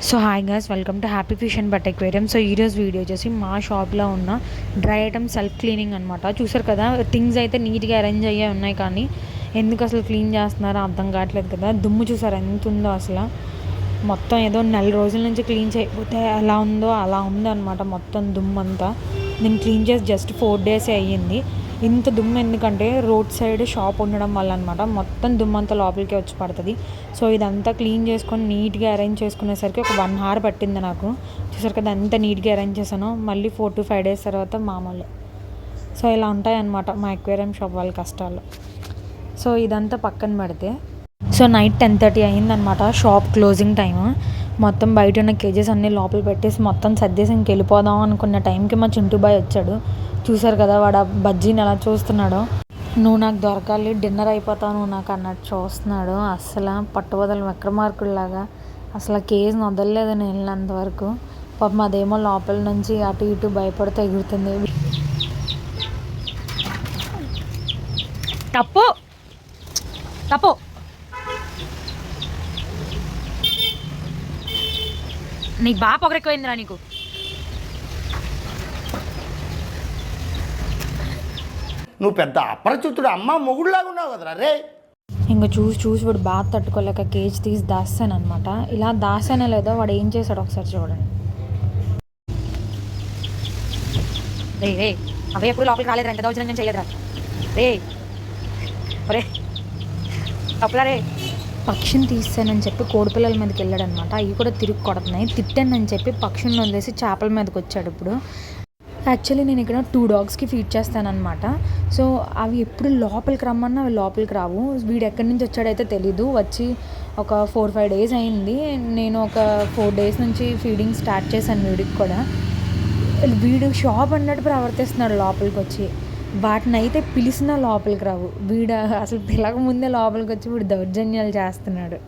So hi guys, welcome to happy fish and but aquarium. So ఈరోజు video వచ్చేసి మా షాప్లో ఉన్న డ్రై ఐటమ్ సెల్ఫ్ క్లీనింగ్ అనమాట. చూసారు కదా, థింగ్స్ అయితే నీట్గా అరేంజ్ అయ్యే ఉన్నాయి, కానీ ఎందుకు అసలు క్లీన్ చేస్తున్నారో అర్థం కావట్లేదు కదా. దుమ్ము చూసారు ఎంత ఉందో అసలు. మొత్తం ఏదో 4 రోజుల నుంచి క్లీన్ చేయకపోతే ఎలా ఉందో అలా ఉందన్నమాట. మొత్తం దుమ్ము అంతా నేను క్లీన్ చేసి జస్ట్ 4 days అయ్యింది. ఇంత దుమ్ము ఎందుకంటే రోడ్ సైడ్ షాప్ ఉండడం వల్ల అనమాట. మొత్తం దుమ్ము అంతా లోపలికి వచ్చి పడుతుంది. సో ఇదంతా క్లీన్ చేసుకొని నీట్గా అరేంజ్ చేసుకునేసరికి ఒక 1 hour పట్టింది నాకు. చూసారు కదా ఎంత నీట్గా అరేంజ్ చేశాను. మళ్ళీ 4 to 5 days తర్వాత మామూలు. సో ఇలా ఉంటాయన్నమాట మా అక్వేరియం షాప్ వాళ్ళ కష్టాలు. సో ఇదంతా పక్కన పెడితే సో నైట్ 10:30 అయిందనమాట షాప్ క్లోజింగ్ టైము. మొత్తం బయట ఉన్న కేజెస్ అన్నీ లోపల పెట్టేసి మొత్తం సర్దేసి ఇంక వెళ్ళిపోదాం అనుకున్న టైంకి మా చింటూ బాయ్ వచ్చాడు. చూసారు కదా వాడు ఆ బజ్జీని ఎలా చూస్తున్నాడో. నువ్వు నాకు దొరకాలి, డిన్నర్ అయిపోతావు నువ్వు నాకు అన్నట్టు చూస్తున్నాడు. అసలు పట్టుబదలు విక్రమార్కుడిలాగా అసలు కేజీని వదలలేదు నేను వెళ్ళినంత వరకు. పాపం అదేమో లోపల నుంచి అటు ఇటు భయపడితే ఎగురుతుంది. తప్పు తప్పు నీకు బాగా పొగరెక్కువైందిరా నీకు. నువ్వు పెద్ద అపరిచితుడు అమ్మ మొగుడులాగా ఉన్నావు కదరా రే. ఇంకా చూసి వాడు బాగా తట్టుకోలేక కేజీ తీసి దాస్తాను అనమాట. ఇలా దాస్తానే లేదో వాడు ఏం చేశాడు ఒకసారి చూడండి. రే రే అవే ఎప్పుడు లోపలికి రాలేదు, ఎంత దౌర్జన్యం నేను చేయలేదురా రే. ఒరే తప్పులా రే. పక్షిని తీస్తానని చెప్పి కోడిపిల్లల మీదకి వెళ్ళాడు అనమాట. అవి కూడా తిరిగి కొడుతున్నాయి. తిట్టానని చెప్పి పక్షిని వదిలేసి చేపల మీదకి వచ్చాడు. ఇప్పుడు యాక్చువల్లీ నేను ఇక్కడ 2 dogsకి ఫీడ్ చేస్తానన్నమాట. సో అవి ఎప్పుడు లోపలికి రమ్మన్నా అవి లోపలికి రావు. వీడు ఎక్కడి నుంచి వచ్చాడైతే తెలీదు. వచ్చి ఒక 4-5 days అయింది. నేను ఒక 4 days నుంచి ఫీడింగ్ స్టార్ట్ చేశాను వీడికి కూడా. వీడు షాప్ అన్నట్టు ప్రవర్తిస్తున్నాడు లోపలికి వచ్చి. వాటిని అయితే పిలిచినా లోపలికి రావు. వీడు అసలు పిలక ముందే లోపలికి వచ్చి వీడు దౌర్జన్యాలు చేస్తున్నాడు.